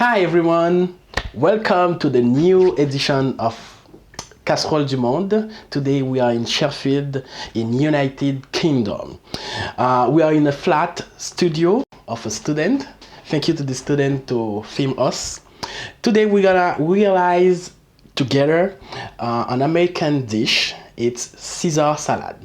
Hi everyone, welcome to the new edition of Casserole du Monde. Today we are in Sheffield in United Kingdom. We are in a flat studio of a student. Thank you to the student to film us. Today we're gonna realize together an American dish. It's Caesar salad.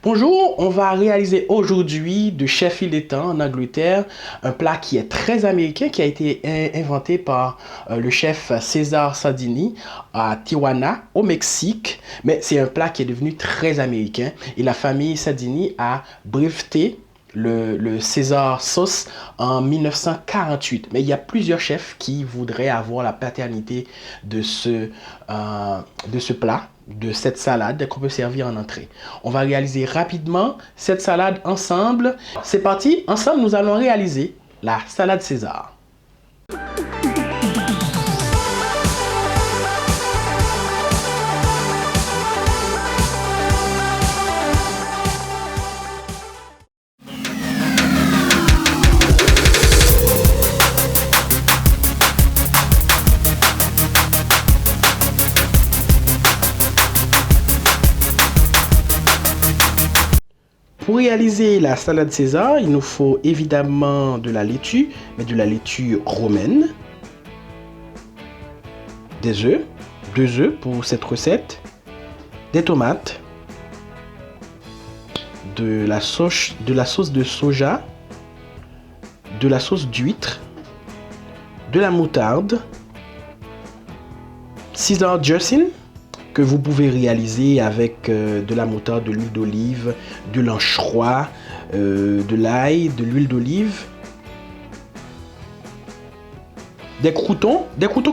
Bonjour, on va réaliser aujourd'hui de Sheffield étant en Angleterre un plat qui est très américain, qui a été inventé par le chef César Sandini à Tijuana au Mexique, mais c'est un plat qui est devenu très américain et la famille Sandini a breveté le César sauce en 1948. Mais il y a plusieurs chefs qui voudraient avoir la paternité de ce plat, de cette salade qu'on peut servir en entrée. On va réaliser rapidement cette salade ensemble. C'est parti, ensemble nous allons réaliser la salade César. Pour réaliser la salade César, il nous faut évidemment de la laitue, mais de la laitue romaine, des œufs, 2 œufs pour cette recette, des tomates, de la sauce de soja, de la sauce d'huître, de la moutarde, Caesar dressing, que vous pouvez réaliser avec de la moutarde, de l'huile d'olive, de l'anchois, de l'ail, de l'huile d'olive, des croûtons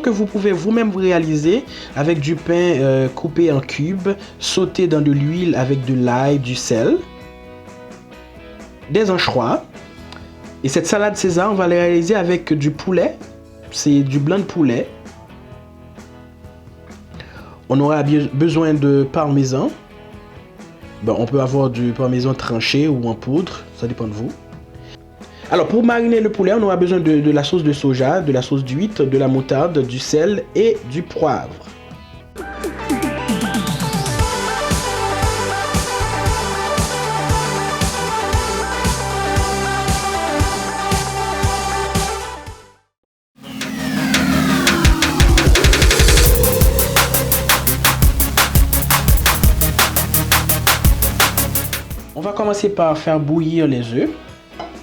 que vous pouvez vous-même réaliser avec du pain coupé en cubes, sauté dans de l'huile avec de l'ail, du sel, des anchois. Et cette salade César, on va la réaliser avec du poulet, c'est du blanc de poulet. On aura besoin de parmesan. On peut avoir du parmesan tranché ou en poudre, ça dépend de vous. Alors pour mariner le poulet, on aura besoin de la sauce de soja, de la sauce d'huître, de la moutarde, du sel et du poivre. On va commencer par faire bouillir les œufs,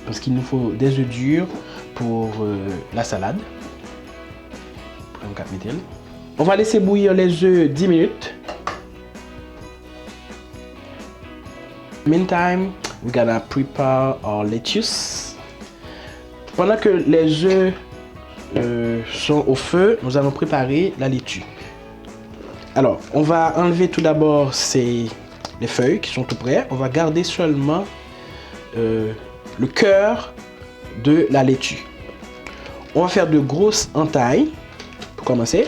parce qu'il nous faut des œufs durs pour la salade. On va laisser bouillir les œufs 10 minutes. Meantime, we're gonna prepare our lettuce. Pendant que les œufs sont au feu, nous allons préparer la laitue. Alors, on va enlever tout d'abord les feuilles qui sont tout près. On va garder seulement le cœur de la laitue. On va faire de grosses entailles pour commencer.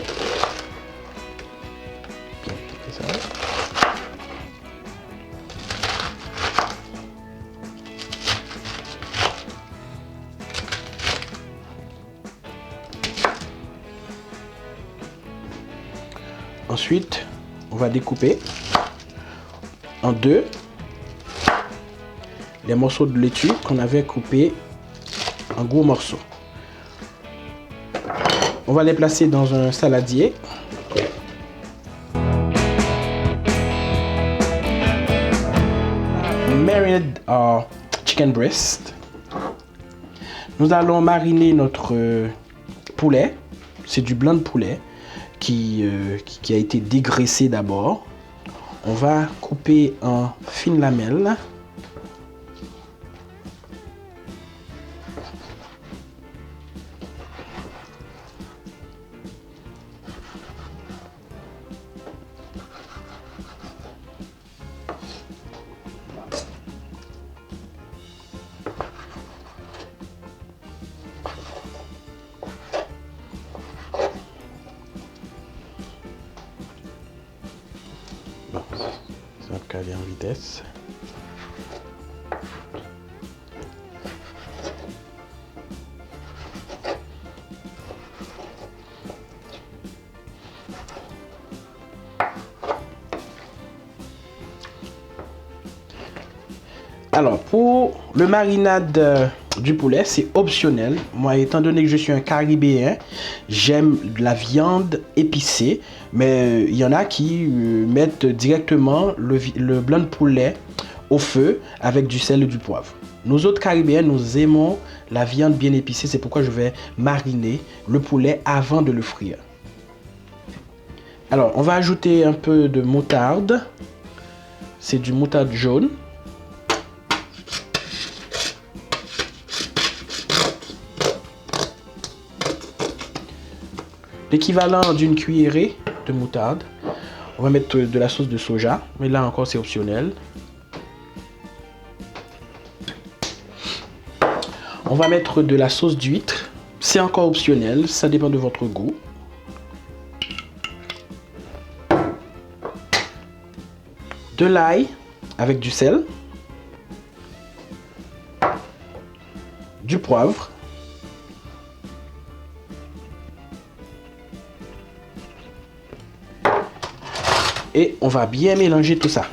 Ensuite, on va découper en deux les morceaux de laitue qu'on avait coupés en gros morceaux. On va les placer dans un saladier. Marinate our chicken breast. Nous allons mariner notre poulet. C'est du blanc de poulet qui a été dégraissé d'abord. On va couper en fines lamelles. Ça va caler en vitesse. Alors, pour le marinade du poulet, c'est optionnel. Moi, étant donné que je suis un Caribéen, j'aime la viande épicée. Mais il y en a qui mettent directement le blanc de poulet au feu avec du sel et du poivre. Nous autres Caribéens, nous aimons la viande bien épicée. C'est pourquoi je vais mariner le poulet avant de le frire. Alors, on va ajouter un peu de moutarde. C'est du moutarde jaune. L'équivalent d'une cuillerée de moutarde. On va mettre de la sauce de soja, mais là encore c'est optionnel. On va mettre de la sauce d'huître, c'est encore optionnel, ça dépend de votre goût. De l'ail avec du sel, du poivre, et on va bien mélanger tout ça.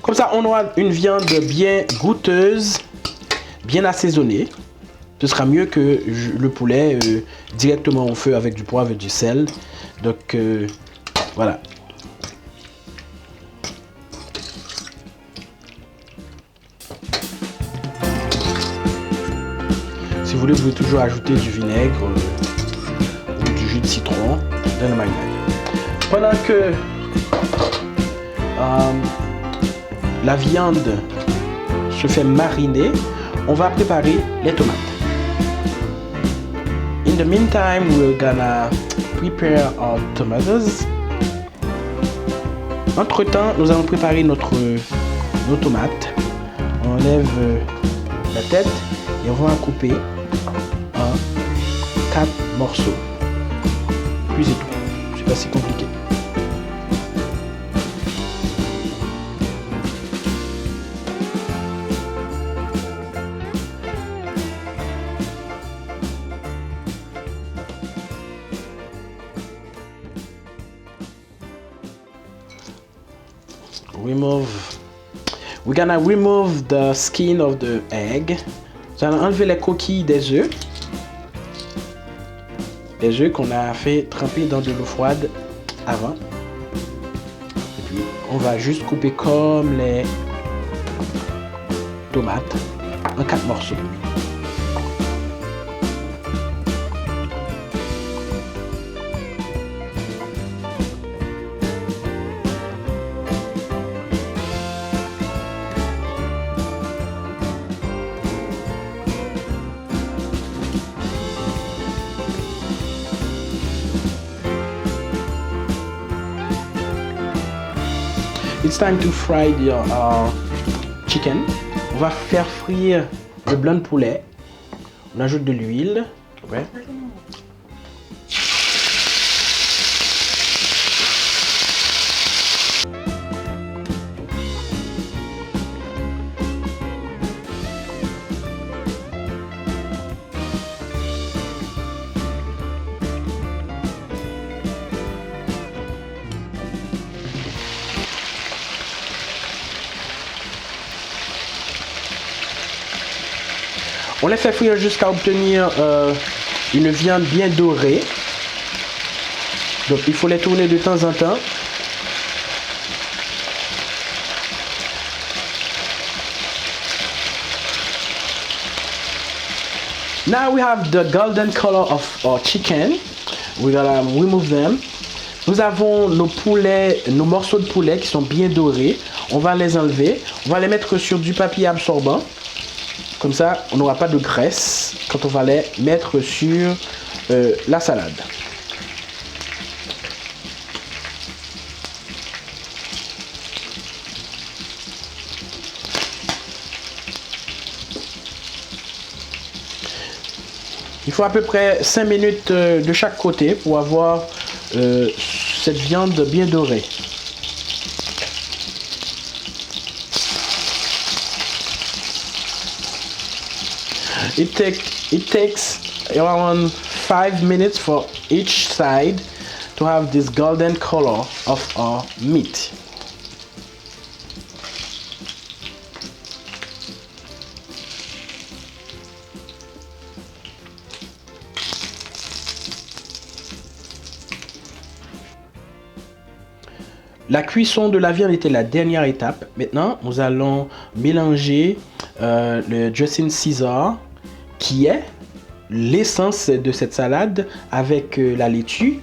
Comme ça, on aura une viande bien goûteuse, bien assaisonnée. Ce sera mieux que le poulet directement au feu avec du poivre et du sel. Donc, voilà. Si vous voulez, vous pouvez toujours ajouter du vinaigre ou du jus de citron dans le marinade. Pendant que la viande se fait mariner, on va préparer les tomates. In the meantime, we're gonna prepare our tomatoes. Entre temps, nous allons préparer nos tomates. On enlève la tête et on va couper en 4 morceaux. Puis c'est tout. C'est pas si compliqué. We're gonna remove the skin of the egg. Nous allons enlever les coquilles des œufs. Les œufs qu'on a fait tremper dans de l'eau froide avant. Et puis on va juste couper comme les tomates en 4 morceaux. It's time to fry our chicken. On va faire frire le blanc de poulet. On ajoute de l'huile. Ouais. On les fait frire jusqu'à obtenir une viande bien dorée. Donc il faut les tourner de temps en temps. Now we have the golden color of our chicken. We're gonna remove them. Nous avons nos poulets, nos morceaux de poulet qui sont bien dorés. On va les enlever. On va les mettre sur du papier absorbant. Comme ça, on n'aura pas de graisse quand on va les mettre sur la salade. Il faut à peu près 5 minutes de chaque côté pour avoir cette viande bien dorée. It takes It takes around 5 minutes for each side to have this golden color of our meat. La cuisson de la viande était la dernière étape. Maintenant, nous allons mélanger le dressing Caesar, qui est l'essence de cette salade, avec la laitue.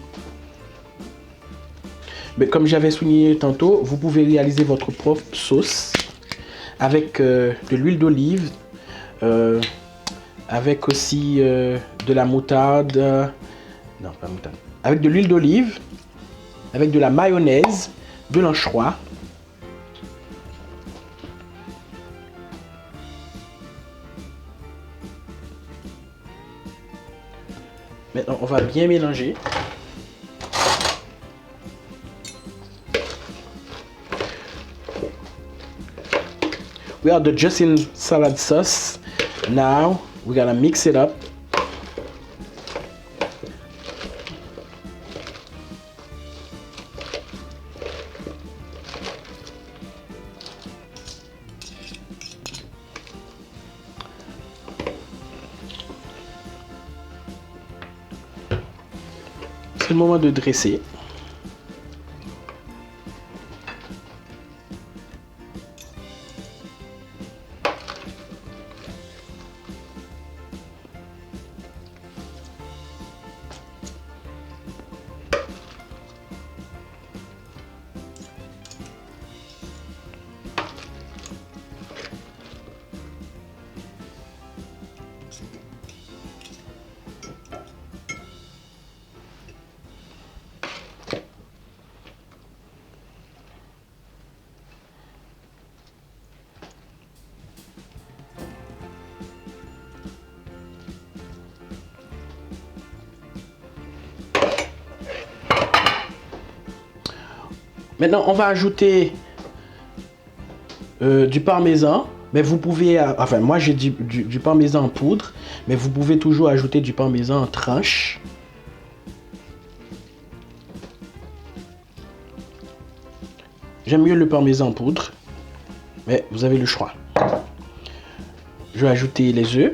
Mais comme j'avais souligné tantôt, vous pouvez réaliser votre propre sauce avec de l'huile d'olive, avec aussi de la moutarde, non pas moutarde, avec de l'huile d'olive, avec de la mayonnaise, de l'anchois. Maintenant, on va bien mélanger. We are the dressing salad sauce. Now we're gonna mix it up. C'est le moment de dresser. Maintenant, on va ajouter du parmesan, mais vous pouvez, enfin moi j'ai du parmesan en poudre, mais vous pouvez toujours ajouter du parmesan en tranches. J'aime mieux le parmesan en poudre, mais vous avez le choix. Je vais ajouter les œufs.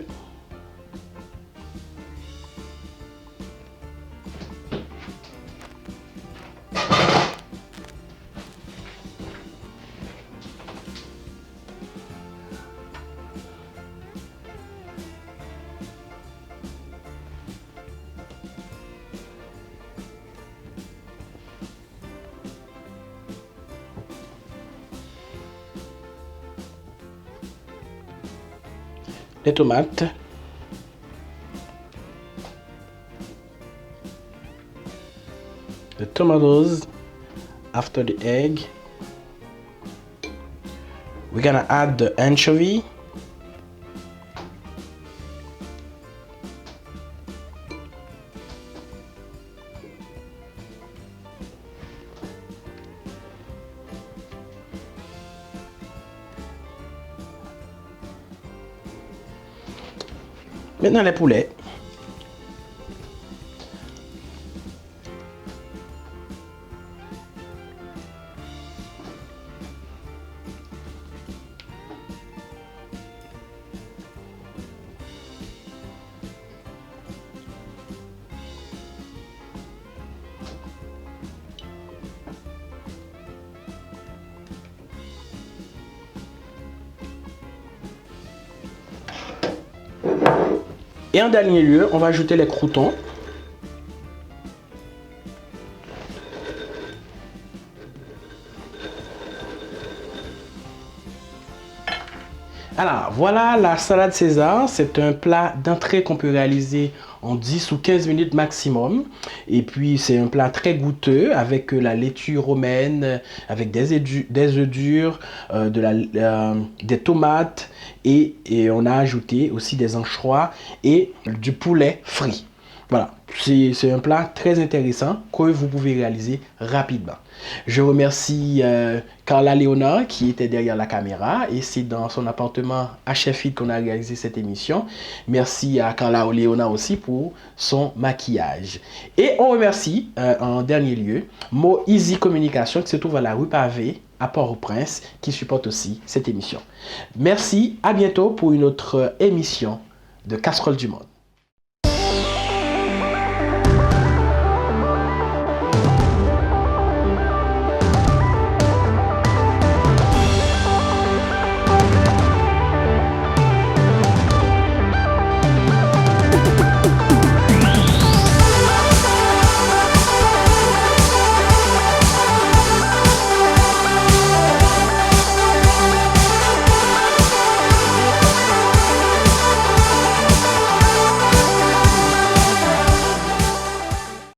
Les tomates, the tomatoes after the egg. We're gonna add the anchovy. Maintenant les poulets. Et en dernier lieu, on va ajouter les croûtons. Alors, voilà la salade César. C'est un plat d'entrée qu'on peut réaliser en 10 ou 15 minutes maximum. Et puis, c'est un plat très goûteux avec la laitue romaine, avec des œufs durs, des tomates et on a ajouté aussi des anchois et du poulet frit. Voilà, c'est un plat très intéressant que vous pouvez réaliser rapidement. Je remercie Carla Léonard qui était derrière la caméra et c'est dans son appartement à Sheffield qu'on a réalisé cette émission. Merci à Carla Léonard aussi pour son maquillage. Et on remercie en dernier lieu Mo Easy Communication qui se trouve à la rue Pavée à Port-au-Prince qui supporte aussi cette émission. Merci, à bientôt pour une autre émission de Casserole du Monde.